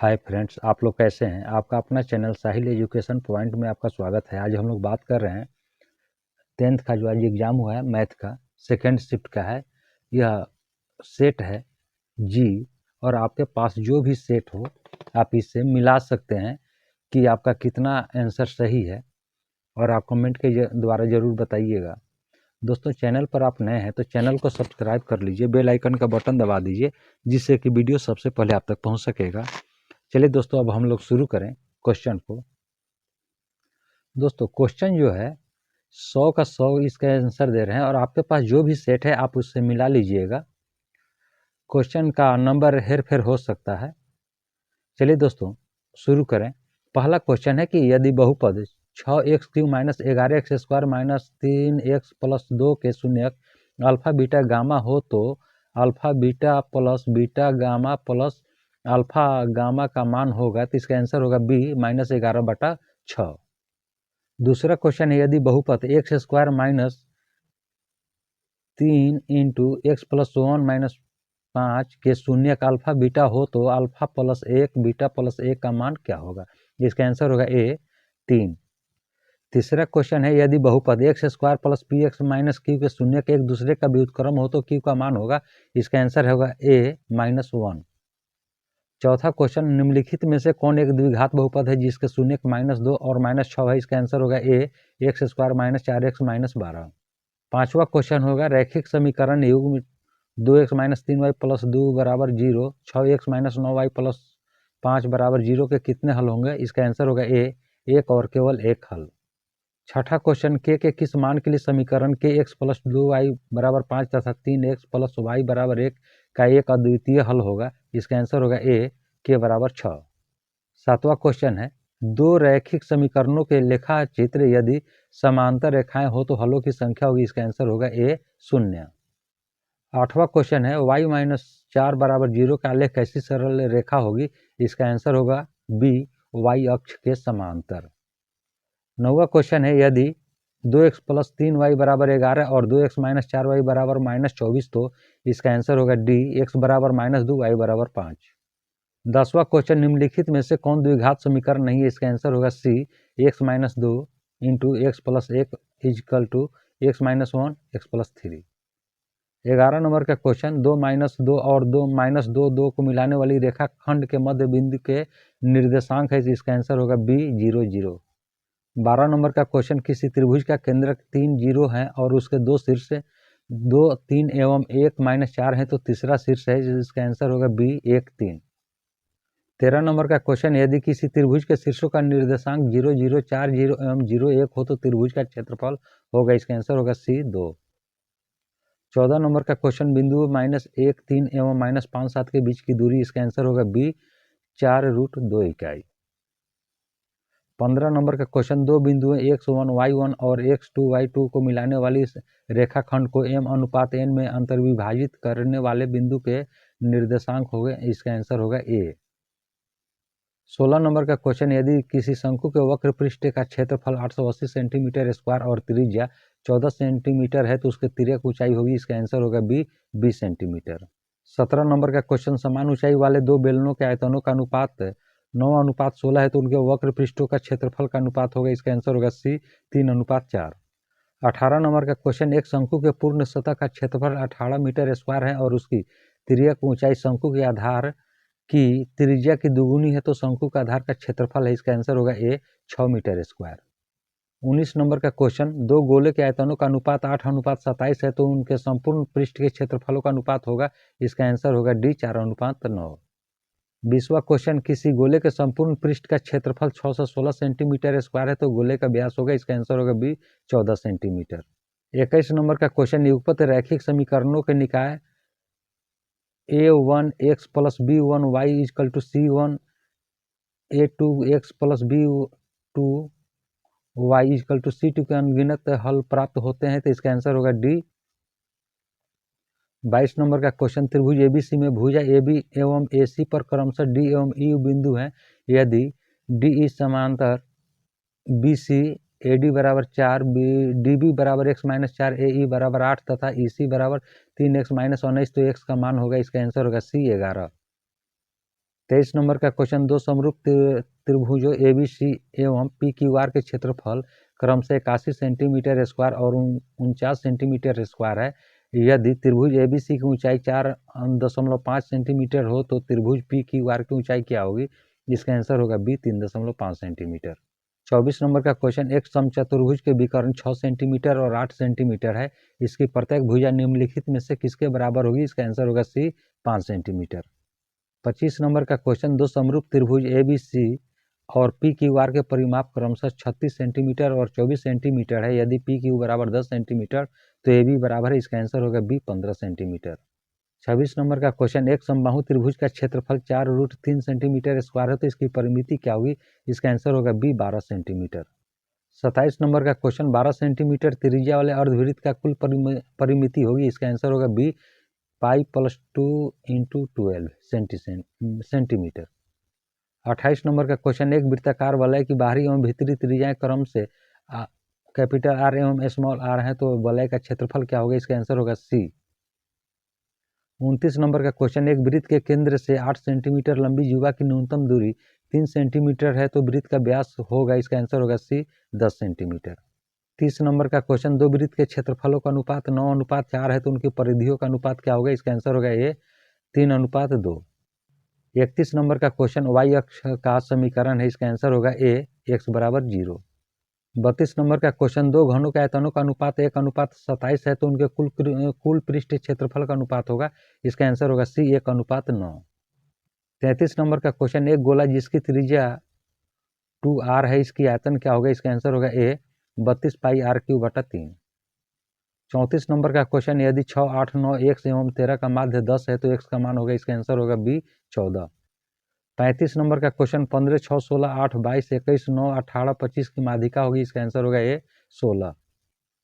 Hi friends, आप लोग कैसे हैं। आपका अपना चैनल साहिल एजुकेशन पॉइंट में आपका स्वागत है। आज हम लोग बात कर रहे हैं 10th का जो आज एग्ज़ाम हुआ है मैथ का, सेकेंड शिफ्ट का है। यह सेट है जी, और आपके पास जो भी सेट हो आप इससे मिला सकते हैं कि आपका कितना आंसर सही है, और आप कमेंट के द्वारा ज़रूर बताइएगा। दोस्तों, चैनल पर आप नए हैं तो चैनल को सब्सक्राइब कर लीजिए, बेल आइकन का बटन दबा दीजिए, जिससे कि वीडियो सबसे पहले आप तक पहुंच सकेगा। चलिए दोस्तों, अब हम लोग शुरू करें क्वेश्चन को। दोस्तों, क्वेश्चन जो है 100 का 100 इसका आंसर दे रहे हैं, और आपके पास जो भी सेट है आप उससे मिला लीजिएगा। क्वेश्चन का नंबर हेर फेर हो सकता है। चलिए दोस्तों शुरू करें। पहला क्वेश्चन है कि यदि बहुपद 6x³ minus 11x² minus 3x plus 2 के शून्यक अल्फा बीटा गामा हो तो alpha beta plus beta gamma plus alpha gamma का मान होगा, तो इसका आंसर होगा बी -11/6। दूसरा क्वेश्चन है यदि बहुपद x² minus 3 into x plus 1 minus 5 के शून्यक अल्फा बीटा हो तो अल्फा प्लस 1 बीटा प्लस 1 का मान क्या होगा। इसका आंसर होगा ए 3। तीसरा क्वेश्चन है यदि बहुपद x² plus P x minus Q के शून्यक एक दूसरे का व्युत्क्रम हो तो क्यू का मान होगा। इसका आंसर होगा ए -1। चौथा क्वेश्चन निम्नलिखित में से कौन एक द्विघात बहुपद है जिसके शून्यक -2 और -6 है। इसका आंसर होगा ए x² माइनस 4x माइनस 12। पांचवा क्वेश्चन होगा रैखिक समीकरण युग्म 2x माइनस 3y प्लस 2 बराबर 0, 6x माइनस 9y प्लस 5 बराबर 0 के कितने हल होंगे। इसका आंसर होगा ए एक और केवल एक हल। छठा क्वेश्चन के किस मान के लिए समीकरण के x प्लस 2y बराबर 5 तथा 3x प्लस y बराबर 1 का एक अद्वितीय हल होगा। इसका आंसर होगा ए के बराबर 6। सातवां क्वेश्चन है दो रैखिक समीकरणों के लेखा चित्र यदि समांतर रेखाएं हो तो हलों की संख्या होगी। इसका आंसर होगा ए 0। आठवां क्वेश्चन है y-4 बराबर 0 का आलेख कैसी सरल रेखा होगी। इसका आंसर होगा बी y अक्ष के समांतर। नौवां क्वेश्चन है यदि 2x प्लस 3y बराबर 11 और 2x माइनस 4y बराबर -24 तो इसका आंसर होगा डी x बराबर -2 y बराबर 5। 10वां क्वेश्चन निम्नलिखित में से कौन द्विघात समीकरण नहीं है। इसका आंसर होगा C x minus 2 into x plus 1 equal to x minus 1 x plus 3। 11 number का क्वेश्चन 2 और 2 को मिलाने वाली रेखा खंड के मध्य बिंदु के निर्देशांक है। इसका आंसर होगा बी 0 0। 12 नंबर का क्वेश्चन किसी त्रिभुज का केंद्र 3 0 है और उसके दो शीर्ष 2 3 एवं 1 -4 है तो तीसरा शीर्ष है। जिसका आंसर होगा बी 1 3। 13 नंबर का क्वेश्चन यदि किसी त्रिभुज के शीर्षों का निर्देशांक 0 0 4 0 एवं 0 1 हो तो त्रिभुज का क्षेत्रफल होगा। इसका आंसर होगा सी 2। 14 नंबर का क्वेश्चन बिंदु -1 3 एवं -5 7 के बीच की दूरी। इसका आंसर होगा बी 4√2 इकाई। 15 नंबर का क्वेश्चन दो बिंदुओं x1 y1 और x2 y2 को मिलाने वाली रेखाखंड को m/n में अंतर्विभाजित करने वाले बिंदु के निर्देशांक हो गए। इसका आंसर होगा ए। 16 नंबर का क्वेश्चन यदि किसी शंकु के वक्र पृष्ठ का क्षेत्रफल 880 सेंटीमीटर स्क्वायर और त्रिज्या 14 सेंटीमीटर है तो उसके तिर्यक ऊंचाई होगी। इसका आंसर होगा बी 20 सेंटीमीटर। 17 नंबर का क्वेश्चन समान ऊंचाई वाले दो बेलनों के आयतनों का अनुपात 9:16 है तो उनके वक्र पृष्ठों का क्षेत्रफल का अनुपात होगा। इसका आंसर होगा सी 3:4। 18 नंबर का क्वेश्चन एक शंकु के पूर्ण सतह का क्षेत्रफल 18 मीटर स्क्वायर है और उसकी तिर्यक ऊंचाई शंकु के आधार की त्रिज्या की दुगुनी है तो शंकु का आधार का क्षेत्रफल है। इसका आंसर होगा ए 6 मीटर स्क्वायर। 19 नंबर का क्वेश्चन दो गोले के आयतनों का अनुपात 8:27 है तो उनके संपूर्ण पृष्ठ के क्षेत्रफलों का अनुपात होगा। इसका आंसर होगा डी 4:9। 20वां क्वेश्चन किसी गोले के संपूर्ण पृष्ठ का क्षेत्रफल 6 से 16 सेंटीमीटर स्क्वायर है तो गोले का व्यास होगा। इसका आंसर होगा बी 14 सेंटीमीटर। 21 नंबर का क्वेश्चन युगपत रैखिक समीकरणों के निकाय a1x plus b1y equal to c1 a2x plus b2y equal to c2 के अनगिनत हल प्राप्त होते हैं तो इसका आंसर होगा डी। 22 नंबर का क्वेश्चन त्रिभुज एबीसी में भुजा AB एवं AC पर क्रमशः D एवं EU बिंदु हैं। यदि DE समांतर BC AD बराबर 4 DB बराबर x माइनस 4 AE बराबर 8 तथा EC बराबर 3x माइनस 19 तो x का मान होगा। इसका आंसर होगा C 11। 23 नंबर का क्वेश्चन, दो समरूप त्रिभुजों ABC एवं PQR के क्षेत्रफल क्रमशः 81 सेंटीमीटर स्क्वायर और 49 सेंटीमीटर स्क्वायर है। यदि त्रिभुज ABC की ऊंचाई 4.5 सेंटीमीटर हो तो त्रिभुज PQR की ऊंचाई क्या होगी? इसका आंसर होगा बी 3.5 सेंटीमीटर। 24 नंबर का क्वेश्चन, एक समचतुर्भुज के विकर्ण 6 सेंटीमीटर और 8 सेंटीमीटर है। इसकी प्रत्येक भुजा निम्नलिखित में से किसके बराबर होगी? इसका आंसर होगा सी 5 सेंटीमीटर। 25 नंबर का क्वेश्चन, दो समरूप त्रिभुज ABC और PQR के परिमाप क्रमशः 36 सेंटीमीटर और 24 सेंटीमीटर है। यदि PQ बराबर 10 सेंटीमीटर तो AB बराबर है। इसका आंसर होगा बी 15 सेंटीमीटर। 26 नंबर का क्वेश्चन, एक समबाहु त्रिभुज का क्षेत्रफल 4√3 सेंटीमीटर स्क्वायर है तो इसकी परिमिति क्या होगी? इसका आंसर होगा बी 12 सेंटीमीटर। 27 नंबर का क्वेश्चन, 12 सेंटीमीटर त्रिज्या वाले अर्धवृत्त का कुल परिमिति होगी। इसका आंसर होगा B pi plus 2 into 12 centimetre. 28 number का क्वेश्चन, एक वृत्ताकार वलय की बाहरी एवं भीतरी त्रिज्याएं क्रम से कैपिटल आर एवं स्मॉल आर है तो वलय का क्षेत्रफल क्या होगा? इसका आंसर होगा सी। 29 नंबर का क्वेश्चन, एक वृत्त के केंद्र से 8 सेंटीमीटर लंबी जीवा की न्यूनतम दूरी 3 सेंटीमीटर है तो वृत्त का व्यास होगा? इसका आंसर होगा सी 10 सेंटीमीटर। 30 नंबर का क्वेश्चन, दो वृत्त के क्षेत्रफलों का अनुपात 9:4 है तो उनकी परिधियों का अनुपात क्या होगा? इसका आंसर होगा ए 3:2। 31 नंबर का क्वेश्चन, वाई अक्ष का समीकरण है। इसका आंसर होगा ए x बराबर 0। 32 नंबर का क्वेश्चन, दो घनों के आयतनों का अनुपात 1:27 है तो उनके कुल पृष्ठ क्षेत्रफल का अनुपात होगा? इसका आंसर होगा सी 1:9। 33 नंबर का क्वेश्चन, एक गोला जिसकी त्रिज्या 2r है इसकी आयतन क्या होगा? इसका आंसर होगा ए 32 पाई r³/3। 34 नंबर का क्वेश्चन, यदि 6, 8, 9 x एवं 13 का माध्य 10 है तो x का मान होगा? इसका आंसर होगा बी 14। 35 नंबर का क्वेश्चन, 15, 6, 16, 8, 22, 21, 9, 18, 25 की माध्यिका होगी? इसका आंसर होगा ए 16।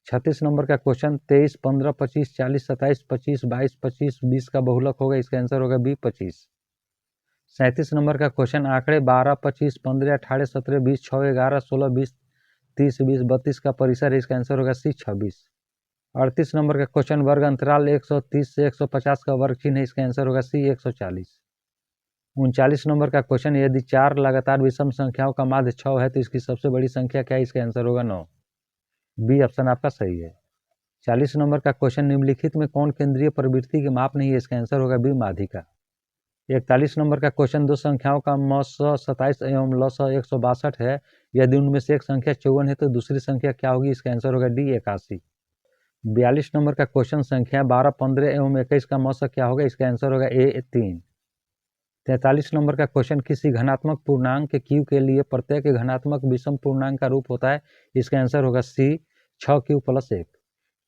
36 नंबर का क्वेश्चन, 23, 15, 25, 40, 27, 25, 22, 25, 20 का बहुलक होगा? इसका आंसर होगा बी 25। 37 नंबर का क्वेश्चन, आंकड़े 12, 25, 15, 18, 17, 20, 6, 11, 16, 20, 30, 20, 32 का परिसर है। इसका आंसर होगा सी 26। 38 नंबर का क्वेश्चन, वर्ग अंतराल 130 से 150 का वर्ग चिन्ह है। इसका आंसर होगा सी 140। 39 नंबर का क्वेश्चन, यदि 4 लगातार विषम संख्याओं का माध्य 6 है तो इसकी सबसे बड़ी संख्या क्या है? इसका आंसर होगा 9। बी ऑप्शन आपका सही है। 40 नंबर का क्वेश्चन, निम्नलिखित में कौन केंद्रीय प्रवृत्ति के माप नहीं है? इसका आंसर होगा बी माध्यिका। 41 नंबर का क्वेश्चन, दो संख्याओं का मौसा 27 एवं लौसा 162 है। यदि उनमें से एक संख्या 54 है तो दूसरी संख्या क्या होगी? इसका आंसर होगा डी 81। 42 नंबर का क्वेश्चन, संख्या 12, 15 एवं 21 का मौसा क्या होगा? इसका आंसर होगा ए 3। 43 नंबर का क्वेश्चन, किसी घनात्मक पूर्णांक Q के लिए प्रत्येक घनात्मक विषम पूर्णांक का रूप होता है? इसका आंसर होगा सी 6Q + 1।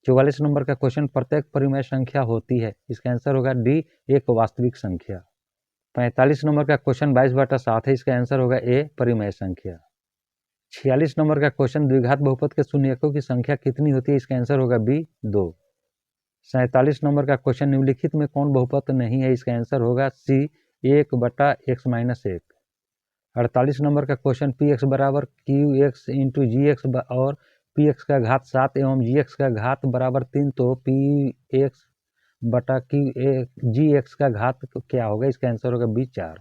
44 नंबर का क्वेश्चन, प्रत्येक परिमेय संख्या होती है? इसका आंसर होगा डी एक वास्तविक संख्या। 45 नंबर का क्वेश्चन, 22/7 है। इसका आंसर होगा ए परिमेय संख्या। 46 नंबर का क्वेश्चन, द्विघात बहुपद के शून्यकों की संख्या कितनी होती है? इसका आंसर होगा बी 2। 47 नंबर का क्वेश्चन, निम्नलिखित में कौन बहुपद नहीं है? इसका आंसर होगा सी 1/x-1। 48 नंबर का क्वेश्चन, px बराबर qx इंटू gx और px का घात 7 एवं gx का घात बराबर 3 तो px बटा gx का घात क्या होगा? इसका आंसर होगा बी 4।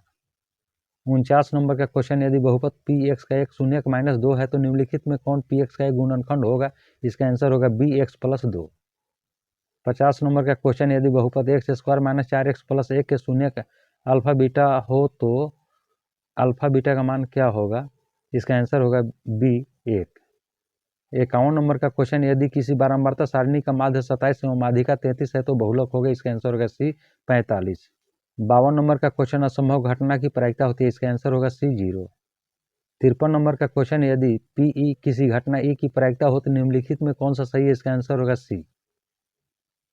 49 नंबर का क्वेश्चन, यदि बहुपद px का एक शून्यक -2 है तो निम्नलिखित में कौन px का एक गुणनखंड होगा? इसका आंसर होगा बी x + 2। 50 नंबर का क्वेश्चन, यदि बहुपद x² - 4x + 1 के शून्यक अल्फा बीटा हो तो अल्फा बीटा का मान क्या होगा? इसका आंसर होगा बी 1। 51 नंबर का क्वेश्चन, यदि किसी बारंबारता सारणी का माध्य 27 एवं माध्यिका 33 है तो बहुलक होगा? इसका आंसर होगा सी 45। 52 नंबर का क्वेश्चन, असंभव घटना की प्रायिकता होती है? इसका आंसर होगा सी 0। 53 नंबर का क्वेश्चन, यदि पी किसी घटना ई की प्रायिकता हो तो निम्नलिखित में कौन सा सही है? इसका आंसर होगा सी।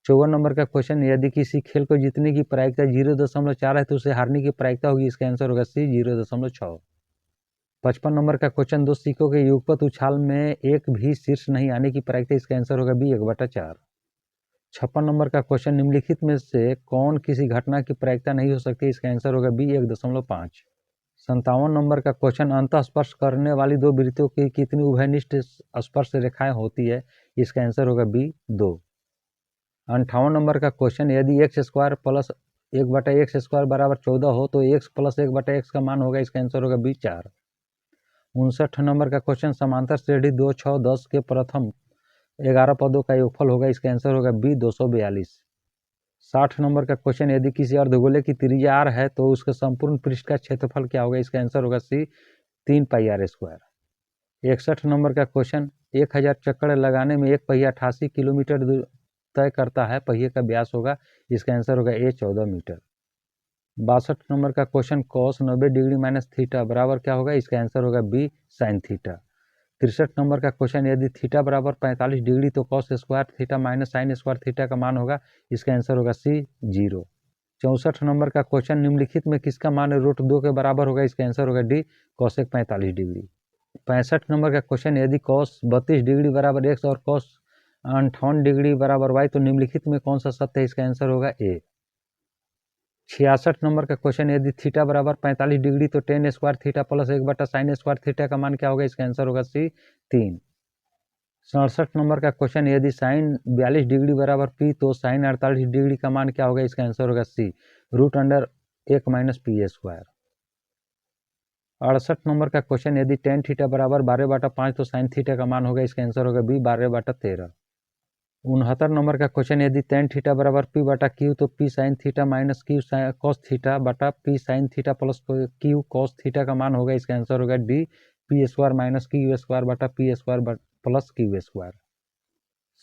54 नंबर का क्वेश्चन, यदि किसी खेल को जीतने की प्रायिकता 0.4 है तो उसे हारने की प्रायिकता होगी? इसका आंसर होगा सी 0.6। 55 नंबर का क्वेश्चन, दो सिक्कों के युगपत उछाल में एक भी शीर्ष नहीं आने की प्रायिकता? इसका आंसर होगा बी 1/4। 56 नंबर का क्वेश्चन, निम्नलिखित में से कौन किसी घटना की प्रायिकता नहीं हो सकती? इसका आंसर होगा बी 1.5। 57 नंबर का क्वेश्चन, अंतः स्पर्श करने वाली दो वृत्तों की कितनी उभयनिष्ठ स्पर्श रेखाएं होती है? इसका आंसर होगा बी 2। 58 नंबर का क्वेश्चन, यदि x² + 1/x स्क्वायर बराबर 14 हो तो x प्लस 1/x का मान होगा, इसका आंसर होगा बी 4। 59 नंबर का क्वेश्चन, समांतर श्रेणी 2, 6, 10 के प्रथम 11 पदों का योगफल होगा, इसका आंसर होगा बी 242। 60 नंबर का क्वेश्चन, यदि किसी अर्धगोले की त्रिज्या r है तो उसके संपूर्ण पृष्ठ का क्षेत्रफल क्या होगा, इसका आंसर होगा सी 3πr²। 61 नंबर का क्वेश्चन, 1000 चक्कर लगाने में एक पहिया 88 किलोमीटर तय करता है, पहिए का व्यास होगा, इसका आंसर होगा ए 14 मीटर। 62 नंबर का question, cos 90 degree minus theta बराबर क्या होगा, इसका आंसर होगा बी साइन थीटा। 63 नंबर का क्वेश्चन, यदि थीटा बराबर 45 डिग्री तो cos square theta minus sine square theta का मान होगा, इसका आंसर होगा सी 0। 64 नंबर का क्वेश्चन, निम्नलिखित में किसका मान √2 के बराबर होगा, इसका आंसर होगा डी कॉसेक 45 डिग्री। 65 नंबर का क्वेश्चन, यदि कॉस 32 डिग्री बराबर x और कॉस 58 डिग्री बराबर y तो निम्नलिखित में कौन सा सत्य है, इसका आंसर होगा ए। 66 नंबर का क्वेश्चन, यदि थीटा बराबर 45 डिग्री तो टेन स्क्वायर थीटा प्लस 1/साइन स्क्वायर थीटा का मान क्या होगा, इसका आंसर होगा सी 3। 67 नंबर का क्वेश्चन, यदि साइन 42 डिग्री बराबर पी तो साइन 48 डिग्री का मान क्या होगा, इसका आंसर होगा C √1 minus P square. 68 number का क्वेश्चन, यदि टेन थीटा बराबर 12/5 तो साइन थीटा का मान होगा, इसका आंसर होगा बी 12/13। 69 नंबर का क्वेश्चन, यदि टेन थीटा बराबर p/q तो p sine theta minus q cos theta बटा p sine theta plus q cos theta का मान होगा, इसका आंसर होगा डी p² माइनस q² बटा p² प्लस q²।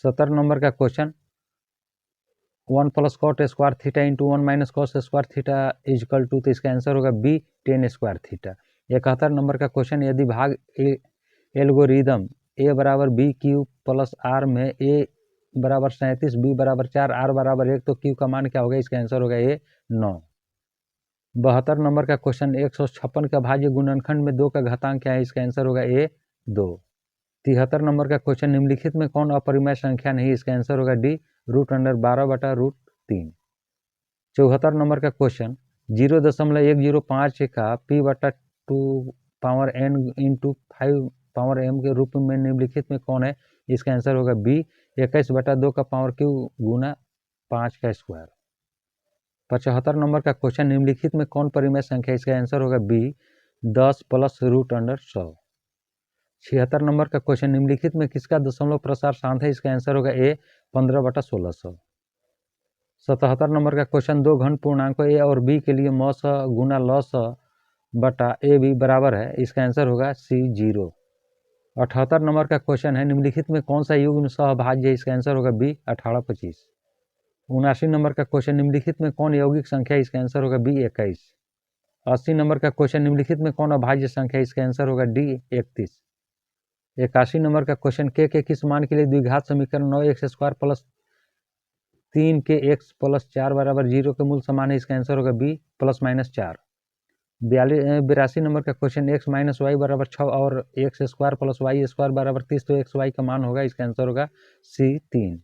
70 नंबर का question, 1 plus cot square theta into 1 minus cos square theta equal to, तो इसका आंसर होगा B tan square theta. 71 number का क्वेश्चन, यदि भाग एल्गोरिदम a बराबर बी क्यू प्लस आर में a बराबर 37, बी बराबर 4, आर बराबर 1 तो क्यू का मान क्या होगा, इसका आंसर होगा ए 9। 72 नंबर का क्वेश्चन, 156 का भाज्य गुणनखंड में 2 का घातांक क्या है, इसका आंसर होगा ए 2। 73 नंबर का क्वेश्चन, निम्नलिखित में कौन अपरिमेय संख्या नहीं, इसका आंसर होगा डी √12/√3। 74 नंबर का क्वेश्चन, 0.105 का p/2 power n into 5 power m के रूप में निम्नलिखित में कौन है, इसका आंसर होगा बी 21/2 का पावर क्यू गुना 5 का स्क्वायर। 75 नंबर का क्वेश्चन, निम्नलिखित में कौन परिमेय संख्या, इसका आंसर होगा बी 10 प्लस √100। 76 नंबर का क्वेश्चन, निम्नलिखित में किसका दशमलव प्रसार शांत है, इसका आंसर होगा ए 15/1600। 77 नंबर का क्वेश्चन, दो घन पूर्णांकों ए और बी के लिए मॉस गुना लॉस बटा ए बी बराबर है, इसका आंसर होगा सी 0। 78 नंबर का क्वेश्चन है, निम्नलिखित में कौन सा युग्म सहभाज्य है, इसका आंसर होगा बी 1825। 79 नंबर का क्वेश्चन, निम्नलिखित में कौन यौगिक संख्या है, इसका आंसर होगा बी 21। 80 नंबर का क्वेश्चन, निम्नलिखित में कौन अभाज्य संख्या है, इसका आंसर होगा डी 31। 81 नंबर का क्वेश्चन, के किस मान के लिए द्विघात समीकरण 9x² प्लस 3 के x प्लस 4 बराबर 0 के मूल समान है, इसका आंसर होगा बी ±4। 82 नंबर का क्वेश्चन, x माइनस वाई बराबर 6 और x² प्लस y² बराबर 30 तो xy का मान होगा, इसका आंसर होगा सी 3।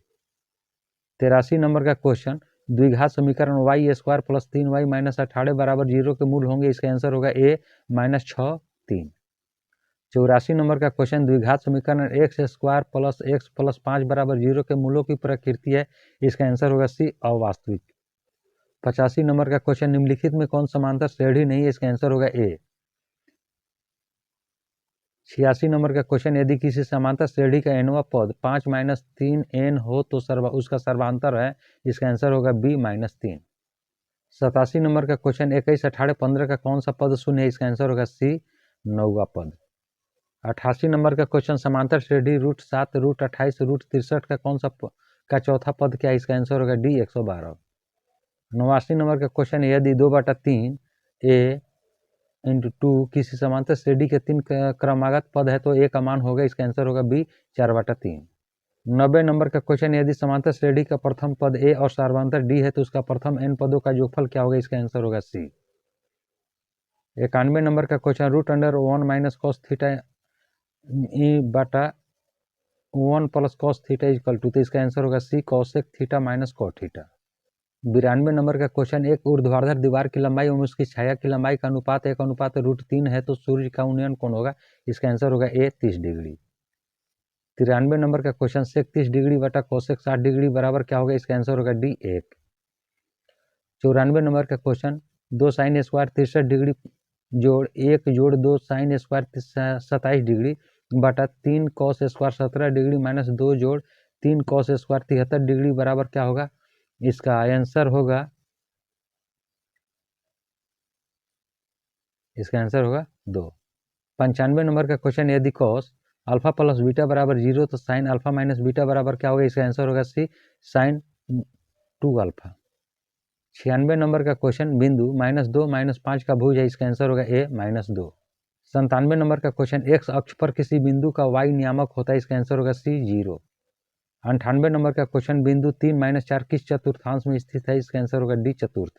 83 नंबर का क्वेश्चन, द्विघात समीकरण y² प्लस 3y माइनस 18 बराबर 0 के मूल होंगे, इसका आंसर होगा ए -6 3। 84 नंबर का क्वेश्चन, द्विघात समीकरण x² प्लस x प्लस 5 बराबर 0 के मूलों की प्रकृति है, इसका आंसर होगा सी अवास्तविक। 85 नंबर का क्वेश्चन, निम्नलिखित में कौन समांतर श्रेणी नहीं है, इसका आंसर होगा ए। 86 नंबर का क्वेश्चन, यदि किसी समांतर श्रेणी का nवां पद 5 माइनस 3n हो तो उसका सर्वांतर है, इसका आंसर होगा बी -3। 87 नंबर का क्वेश्चन, 21, 18, 15 का कौन सा पद शून्य है, इसका आंसर होगा सी 9वां पद। 88 नंबर का क्वेश्चन, समांतर श्रेणी √7, √28, √63 का कौन सा का चौथा पद क्या है, इसका आंसर होगा डी 112। 89 नंबर का क्वेश्चन, यदि 2/3 a × 2 किसी समांतर श्रेणी के 3 क्रमागत पद है तो a का मान होगा, इसका आंसर होगा बी 4/3। 90 नंबर का क्वेश्चन, यदि समांतर श्रेणी का प्रथम पद a और सर्वांतर d है तो उसका प्रथम n पदों का योगफल क्या होगा, इसका आंसर होगा सी। 91 नंबर का क्वेश्चन, √1 माइनस कॉस थीटा बटा 1 plus cos theta equal to, तो इसका आंसर होगा C cosec theta minus cot theta. 92 number का क्वेश्चन, एक ऊर्ध्वाधर दीवार की लंबाई एवं उसकी छाया की लंबाई का अनुपात 1:3 है तो सूर्य का उन्नयन कोण होगा, इसका आंसर होगा ए 30 डिग्री। 93 नंबर का क्वेश्चन, सेक 30 डिग्री बटा कोसेक 60 डिग्री बराबर क्या होगा, इसका आंसर होगा डी 1। 94 नंबर का क्वेश्चन 2 साइन स्क्वायर 63 डिग्री जोड़ 1 जोड़ 2 साइन स्क्वायर 27 डिग्री बटा 3 कॉस स्क्वायर 17 डिग्री माइनस 2 जोड़ 3 कॉस स्क्वायर 73 डिग्री बराबर क्या होगा? इसका आंसर होगा 2। 95 नंबर का क्वेश्चन यदि कॉस अल्फा प्लस बीटा बराबर 0 तो साइन अल्फा माइनस बीटा बराबर क्या होगा? इसका आंसर होगा सी, साइन 2 अल्फा। 96 नंबर का क्वेश्चन बिंदु -2 -5 का भुज है, इसका आंसर होगा ए -2। 97 नंबर का क्वेश्चन एक्स अक्ष पर किसी बिंदु का वाई नियामक होता है, इसका आंसर होगा सी 0। 98 नंबर का क्वेश्चन बिंदु 3 - 4 किस चतुर्थांश में स्थित है, इसका आंसर होगा डी चतुर्थ।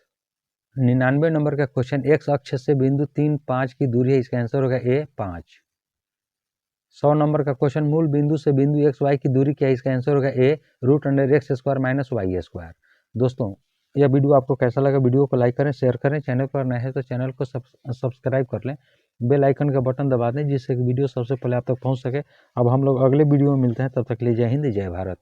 99 नंबर का क्वेश्चन एक्स अक्ष से बिंदु 3 5 की दूरी है, इसका आंसर होगा ए 5। 100 नंबर का क्वेश्चन मूल बिंदु से बिंदु एक्स वाई की दूरी क्या है, इसका आंसर होगा ए √x² - y²। दोस्तों यह वीडियो आपको कैसा लगा? वीडियो को लाइक करें, शेयर करें, चैनल पर नए हैं तो चैनल को सब्सक्राइब कर लें, बेल आइकन का बटन दबा दें जिससे कि वीडियो सबसे पहले आप तक पहुंच सके। अब हम लोग अगले वीडियो में मिलते हैं, तब तक के लिए जय हिंद जय भारत।